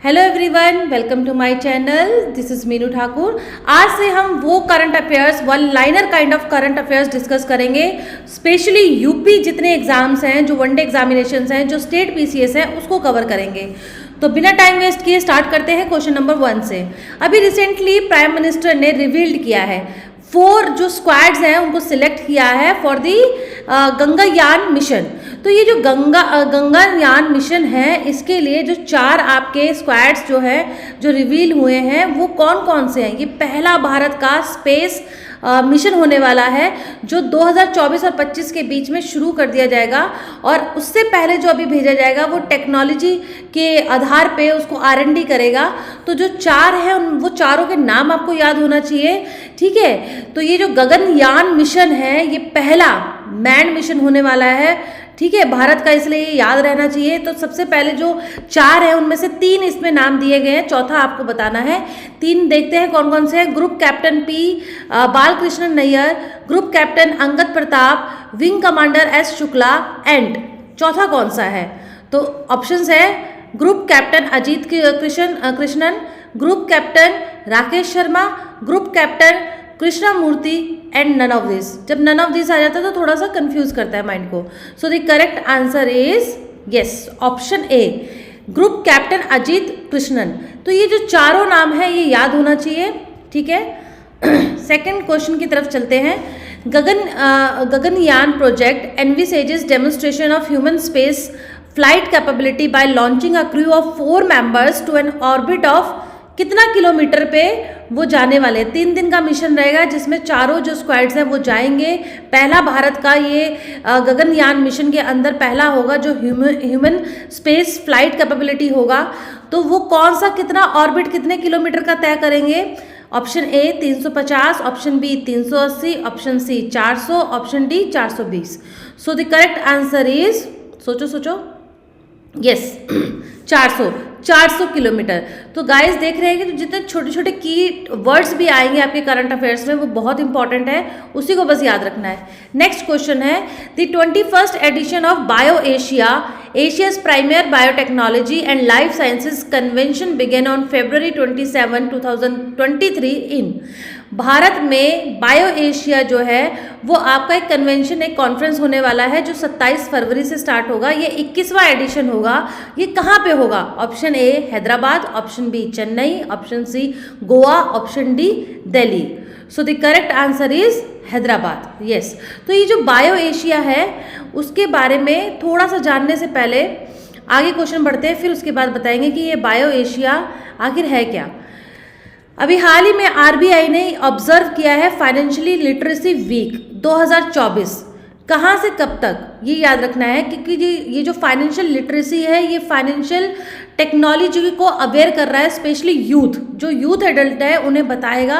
Hello everyone, welcome to my channel. This is Meenu Thakur. आज से हम वो current affairs, one liner kind of current affairs discuss करेंगे। Specially UP जितने exams हैं, जो वनडे एग्जामिनेशंस हैं, जो स्टेट पीसीएस हैं, उसको कवर करेंगे। तो बिना टाइम वेस्ट किए स्टार्ट करते हैं क्वेश्चन नंबर 1 से। अभी रिसेंटली प्राइम मिनिस्टर ने रिवील्ड किया है 4 जो स्क्वाड्स हैं उनको सिलेक्ट किया है फॉर दी गंगायान मिशन। तो ये जो गंगायान मिशन है, इसके लिए जो 4 आपके स्क्वाड्स जो है जो रिवील हुए हैं वो कौन कौन से हैं। ये पहला भारत का स्पेस मिशन होने वाला है जो 2024 और 25 के बीच में शुरू कर दिया जाएगा, और उससे पहले जो अभी भेजा जाएगा वो टेक्नोलॉजी के आधार पे उसको R&D करेगा। तो जो 4 हैं वो चारों के नाम आपको याद होना चाहिए, ठीक है। तो ये जो गगनयान मिशन है ये पहला मैन मिशन होने वाला है, ठीक है, भारत का, इसलिए ये याद रहना चाहिए। तो सबसे पहले जो 4 हैं उनमें से 3 इसमें नाम दिए गए हैं, चौथा आपको बताना है। 3 देखते हैं कौन कौन से हैं। Group captain P Balakrishna Nair, group captain Angad Pratap, wing commander S Shukla, and चौथा कौन सा है। तो ऑप्शंस है group captain Ajit Krishnan, group captain Rakesh Sharma, group captain Krishnamurthy, and none of this. जब नन ऑफ दिस आ जाता है तो थोड़ा सा कंफ्यूज करता है माइंड को। सो the correct answer is yes, option A, group captain Ajit Krishnan. तो ये जो चारों नाम है ये याद होना चाहिए, ठीक है। सेकंड क्वेश्चन की तरफ चलते हैं। Gaganyaan project envisages demonstration of human space flight capability by launching a crew of 4 members to an orbit of कितना किलोमीटर पे वो जाने वाले। 3 दिन का मिशन रहेगा जिसमें चारों जो स्क्वाड्स हैं वो जाएंगे। पहला भारत का ये गगनयान मिशन के अंदर पहला होगा जो ह्यूमन स्पेस फ्लाइट कैपेबिलिटी होगा। तो वो कौन सा, कितना ऑर्बिट, कितने किलोमीटर का तय करेंगे। Option A 350, option B 380, option C 400, option D 420। So the correct answer is, सोचो, यस 400 किलोमीटर। तो गाइस देख रहे हैं कि जितने छोटे छोटे की वर्ड्स भी आएंगे आपके करंट अफेयर्स में वो बहुत इंपॉर्टेंट है, उसी को बस याद रखना है। नेक्स्ट क्वेश्चन है, the 21st edition of bio Asia, Asia's premier biotechnology and life sciences convention begin on February 27, 2023 in. Bharat में बायो एशिया जो है वो आपका एक कन्वेंशन, एक कॉन्फ्रेंस होने वाला है जो 27 फरवरी से स्टार्ट होगा। ये 21वां एडिशन होगा। ये कहाँ पे होगा। Option A Hyderabad, option B Chennai, option C Goa, option D Delhi. So the correct answer is Hyderabad, yes. तो ये जो बायो एशिया है उसके बारे में थोड़ा सा जानने से पहले आगे क्वेश्चन बढ़ते हैं, फिर उसके बाद बताएंगे कि ये बायो एशिया आखिर है क्या। अभी हाल ही में RBI ने ऑब्जर्व किया है फाइनेंशियली लिटरेसी वीक 2024। कहाँ से कब तक ये याद रखना है, क्योंकि ये जो फाइनेंशियल लिटरेसी है ये फाइनेंशियल टेक्नोलॉजी को अवेयर कर रहा है, स्पेशली यूथ, जो यूथ एडल्ट है उन्हें बताएगा।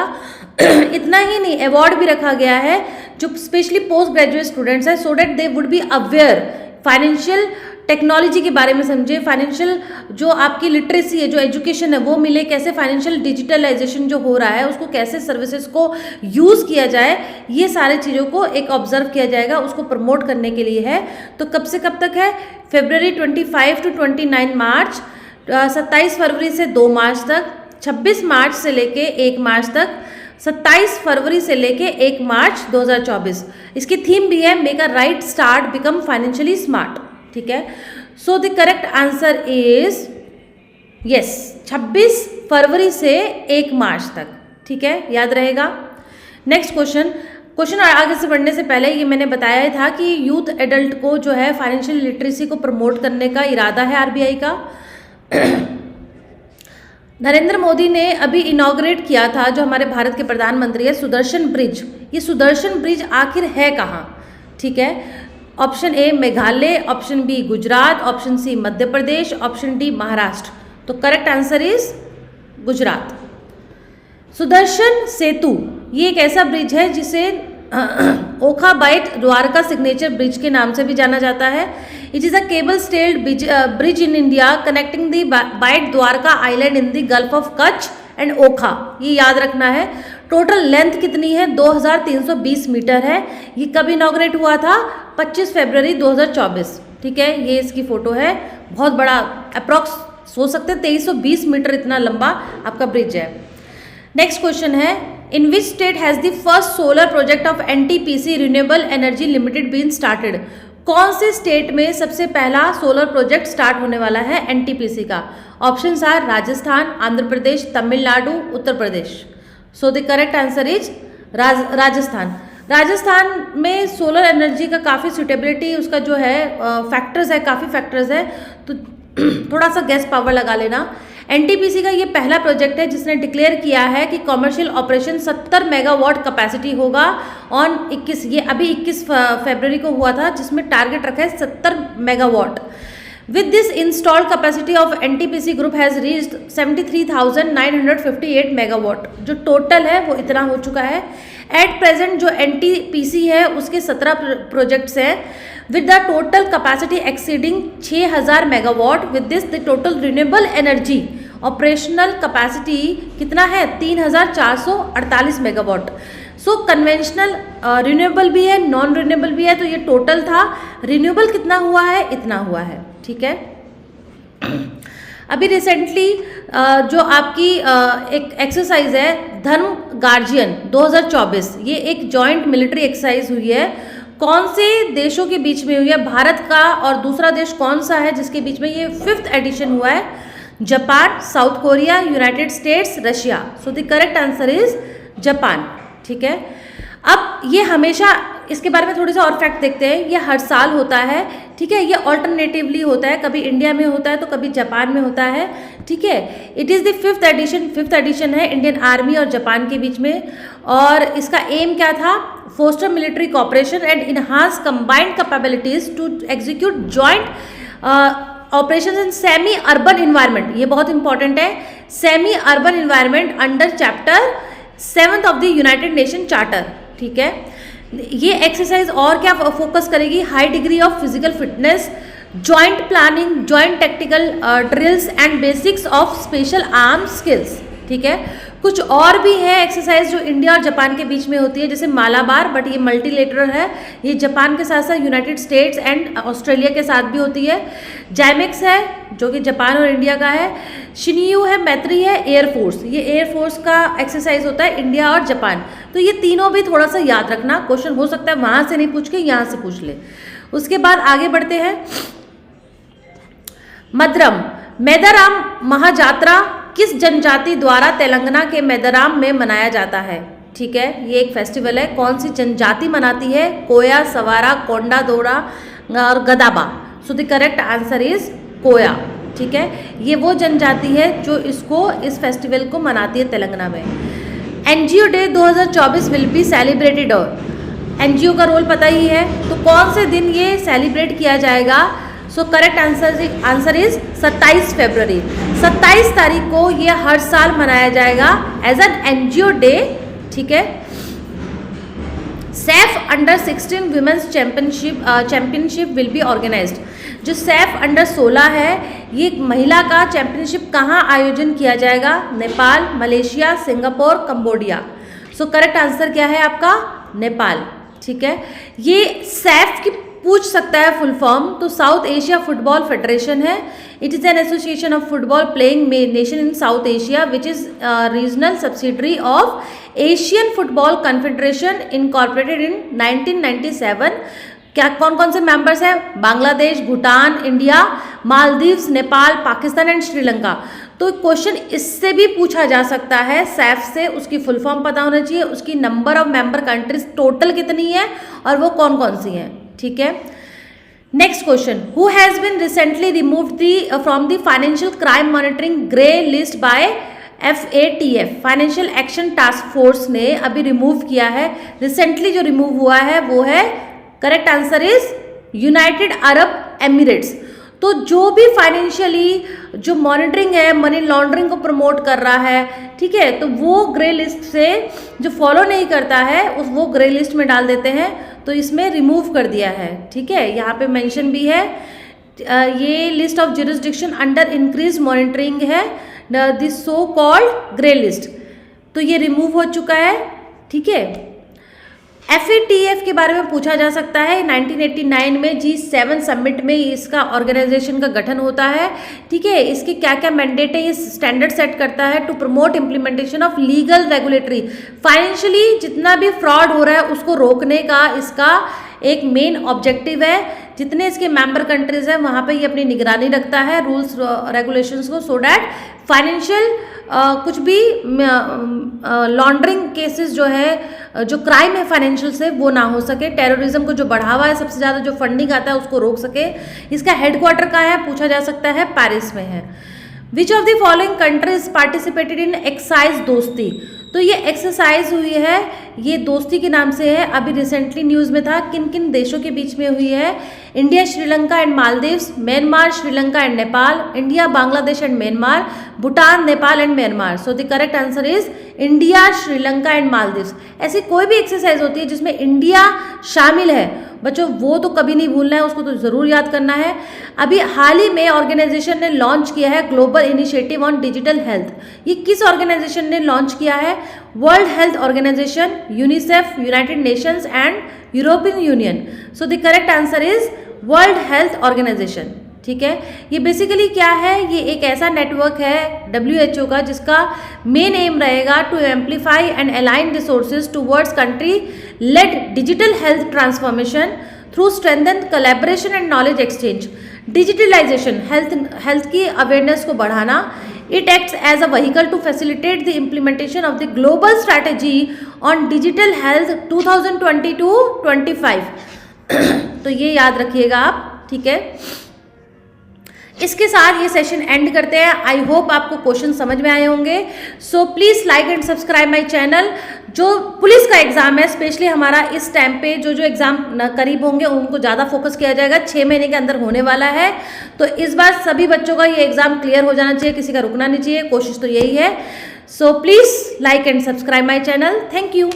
इतना ही नहीं, अवार्ड भी रखा गया है जो स्पेशली पोस्ट ग्रेजुएट स्टूडेंट्स हैं, so that they would be aware financial technology के बारे में, समझे। फाइनेंशियल जो आपकी लिटरेसी है, जो एजुकेशन है वो मिले, कैसे फाइनेंशियल डिजिटलाइजेशन जो हो रहा है उसको कैसे सर्विसेज को यूज़ किया जाए, ये सारे चीज़ों को एक ऑब्जर्व किया जाएगा, उसको प्रमोट करने के लिए है। तो कब से कब तक है, February 25 to 29 मार्च, 27 फरवरी से 2 मार्च तक, 26 मार्च से लेके 1 मार्च तक, 27 फरवरी से लेके 1 मार्च 2024। इसकी थीम भी है make a right start become financially smart, ठीक है। सो the correct answer is yes 26 फरवरी से 1 मार्च तक, ठीक है, याद रहेगा। नेक्स्ट क्वेश्चन आगे से बढ़ने से पहले ये मैंने बताया था कि यूथ एडल्ट को जो है फाइनेंशियल लिटरेसी को प्रमोट करने का इरादा है RBI का। नरेंद्र मोदी ने अभी इनॉग्रेट किया था, जो हमारे भारत के प्रधानमंत्री है, सुदर्शन ब्रिज। ये सुदर्शन ब्रिज आखिर है कहाँ, ठीक है। Option A Meghalaya, option B Gujarat, option C Madhya Pradesh, option D Maharashtra. तो correct answer is Gujarat. Sudarshan Setu ये एक ऐसा ब्रिज है जिसे ओखा बाइट द्वारका सिग्नेचर ब्रिज के नाम से भी जाना जाता है। It is a cable stayed bridge in India connecting the Bet Dwarka island in the Gulf of Kutch and Okha. ये याद रखना है। टोटल लेंथ कितनी है, 2320 मीटर है। ये कब इनॉग्रेट हुआ था, 25 फरवरी 2024, ठीक है। ये इसकी फोटो है, बहुत बड़ा अप्रॉक्स सोच सकते हैं 2320 मीटर इतना लंबा आपका ब्रिज है। नेक्स्ट क्वेश्चन है, in which state has the first solar project of NTPC Renewable Energy Limited been started? कौन से स्टेट में सबसे पहला सोलर प्रोजेक्ट स्टार्ट होने वाला है एनटीपीसी का? Options are Rajasthan, Andhra Pradesh, Tamil Nadu, Uttar Pradesh. So the correct answer is Rajasthan. Rajasthan में सोलर एनर्जी का काफ़ी सुटेबिलिटी उसका जो है फैक्टर्स है, काफ़ी फैक्टर्स है, तो थोड़ा सा गैस पावर लगा लेना। एनटीपीसी का ये पहला प्रोजेक्ट है जिसने डिक्लेयर किया है कि कमर्शियल ऑपरेशन 70 मेगावाट कैपेसिटी होगा ऑन 21, ये अभी 21 फरवरी को हुआ था, जिसमें टारगेट रखा है 70 megawatt. With this installed capacity of NTPC group has reached 73,958 megawatt, जो टोटल है वो इतना हो चुका है। एट प्रेजेंट जो NTPC है उसके 17 प्रोजेक्ट्स हैं with the total capacity exceeding 6,000 megawatt. With this the total renewable energy operational capacity कितना है? 3,448 मेगावाट। सो कन्वेंशनल रिन्यूएबल भी है, नॉन रिन्यूएबल भी है, तो ये टोटल था। रिन्यूएबल कितना हुआ है? इतना हुआ है, ठीक है। अभी रिसेंटली जो आपकी एक एक्सरसाइज है धर्म गार्जियन 2024, ये एक जॉइंट मिलिट्री एक्सरसाइज हुई है। कौन से देशों के बीच में हुई है? भारत का और दूसरा देश कौन सा है जिसके बीच में? ये 5th एडिशन हुआ है। Japan, south Korea, United states, Russia. So the correct answer is Japan, ठीक है। अब ये हमेशा, इसके बारे में थोड़ी सा और फैक्ट देखते हैं। ये हर साल होता है, ठीक है। ये ऑल्टरनेटिवली होता है, कभी इंडिया में होता है तो कभी जापान में होता है, ठीक है। It is the 5th edition, 5th edition है इंडियन आर्मी और जापान के बीच में। और इसका एम क्या था? Foster military cooperation and enhance combined capabilities to execute joint operation in semi urban environment. ये बहुत इंपॉर्टेंट है, semi urban environment under chapter 7 of the United nation charter, ठीक है। ये एक्सरसाइज और क्या फोकस करेगी? High degree of physical fitness, joint planning, joint tactical drills and basics of special arm skills, ठीक है। कुछ और भी है एक्सरसाइज जो इंडिया और जापान के बीच में होती है, जैसे मालाबार, बट ये मल्टीलेटरल है। ये जापान के साथ साथ यूनाइटेड स्टेट्स एंड ऑस्ट्रेलिया के साथ भी होती है। जैमिक्स है जो कि जापान और इंडिया का है। शिनियू है, मैत्री है, एयरफोर्स, ये एयरफोर्स का एक्सरसाइज होता है इंडिया और जापान। तो ये तीनों भी थोड़ा सा याद रखना, क्वेश्चन हो सकता है वहाँ से नहीं पूछ के यहाँ से पूछ ले। उसके बाद आगे बढ़ते हैं। मदरम, मेदाराम महाजात्रा किस जनजाति द्वारा तेलंगाना के मेदाराम में मनाया जाता है? ठीक है, ये एक फेस्टिवल है। कौन सी जनजाति मनाती है? कोया, सवारा, कोंडा दोरा और Gadaba. So the correct answer is Koya, ठीक है। ये वो जनजाति है जो इस फेस्टिवल को मनाती है तेलंगाना में। NGO day 2024 will be celebrated. और एनजीओ का रोल पता ही है, तो कौन से दिन ये सेलिब्रेट किया जाएगा? सो करेक्ट आंसर इज 27 फरवरी। 27 तारीख को ये हर साल मनाया जाएगा एज एन एनजीओ डे, ठीक है। SAFF under 16 women's championship will be organised. जो सैफ अंडर 16 है, ये महिला का चैंपियनशिप कहाँ आयोजन किया जाएगा? Nepal, Malaysia, Singapore, Cambodia. So correct answer क्या है आपका? नेपाल, ठीक है। ये सैफ की पूछ सकता है फुल फॉर्म, तो साउथ एशिया फुटबॉल फेडरेशन है। It is an association of football playing nation in south Asia which is regional subsidiary of Asian football confederation incorporated in 1997। क्या कौन कौन से मेंबर्स हैं? Bangladesh, Bhutan, India, Maldives, Nepal, Pakistan and Sri Lanka. तो क्वेश्चन इससे भी पूछा जा सकता है, सैफ से। उसकी फुल फॉर्म पता होना चाहिए, उसकी number of member countries total कितनी है और वो कौन कौन सी हैं, ठीक है। Next question, who has been recently removed from the financial crime monitoring grey list by FATF, financial action task force ने अभी रिमूव किया है। रिसेंटली जो रिमूव हुआ है वो है, correct answer is United Arab Emirates. तो जो भी फाइनेंशियली जो मॉनिटरिंग है, मनी लॉन्ड्रिंग को प्रमोट कर रहा है, ठीक है, तो वो ग्रे लिस्ट से जो फॉलो नहीं करता है वो ग्रे लिस्ट में डाल देते हैं। तो इसमें रिमूव कर दिया है, ठीक है। यहाँ पे मेंशन भी है, ये list of jurisdiction under increase monitoring है, this so called grey list. तो ये रिमूव हो चुका है, ठीक है। FATF के बारे में पूछा जा सकता है। 1989 में G7 समिट में इसका ऑर्गेनाइजेशन का गठन होता है, ठीक है। इसके क्या क्या मैंडेट है, ये स्टैंडर्ड सेट करता है to promote implementation of legal regulatory, financially जितना भी फ्रॉड हो रहा है उसको रोकने का इसका एक मेन ऑब्जेक्टिव है। जितने इसके मेंबर कंट्रीज हैं वहाँ पे ये अपनी निगरानी रखता है रूल्स रेगुलेशंस को, सो डैट फाइनेंशियल कुछ भी लॉन्ड्रिंग केसेस जो है, जो क्राइम है फाइनेंशियल से, वो ना हो सके। टेररिज्म को जो बढ़ावा है, सबसे ज़्यादा जो फंडिंग आता है उसको रोक सके। इसका हेडक्वार्टर कहाँ है पूछा जा सकता है, पेरिस में है। Which of the following countries participated in excise दोस्ती, तो ये एक्सरसाइज हुई है, ये दोस्ती के नाम से है, अभी रिसेंटली न्यूज़ में था। किन किन देशों के बीच में हुई है? India, Sri Lanka and Maldives, Myanmar, Sri Lanka and Nepal, India, Bangladesh and Myanmar, Bhutan, Nepal and Myanmar. So the correct answer is India, Sri Lanka and Maldives. ऐसी कोई भी एक्सरसाइज होती है जिसमें इंडिया शामिल है बच्चों, वो तो कभी नहीं भूलना है, उसको तो ज़रूर याद करना है। अभी हाल ही में ऑर्गेनाइजेशन ने लॉन्च किया है global initiative on digital health. ये किस ऑर्गेनाइजेशन ने लॉन्च किया है? World health organisation, UNICEF, United nations and European union. So the correct answer is world health organisation, ठीक है। ये बेसिकली क्या है, ये एक ऐसा नेटवर्क है WHO का जिसका मेन एम रहेगा to amplify and align resources towards country led digital health transformation through strengthen collaboration and knowledge exchange. Digitalisation, health की अवेयरनेस को बढ़ाना। It acts as a vehicle to facilitate the implementation of the global strategy on digital health 2020-25। तो ये याद रखिएगा आप, ठीक है। इसके साथ ये सेशन एंड करते हैं। आई होप आपको क्वेश्चन समझ में आए होंगे। So please like and subscribe my channel. जो पुलिस का एग्जाम है स्पेशली हमारा इस टाइम पे जो एग्जाम करीब होंगे उनको ज़्यादा फोकस किया जाएगा, 6 महीने के अंदर होने वाला है। तो इस बार सभी बच्चों का ये एग्जाम क्लियर हो जाना चाहिए, किसी का रुकना नहीं चाहिए, कोशिश तो यही है। So please like and subscribe my channel. Thank you.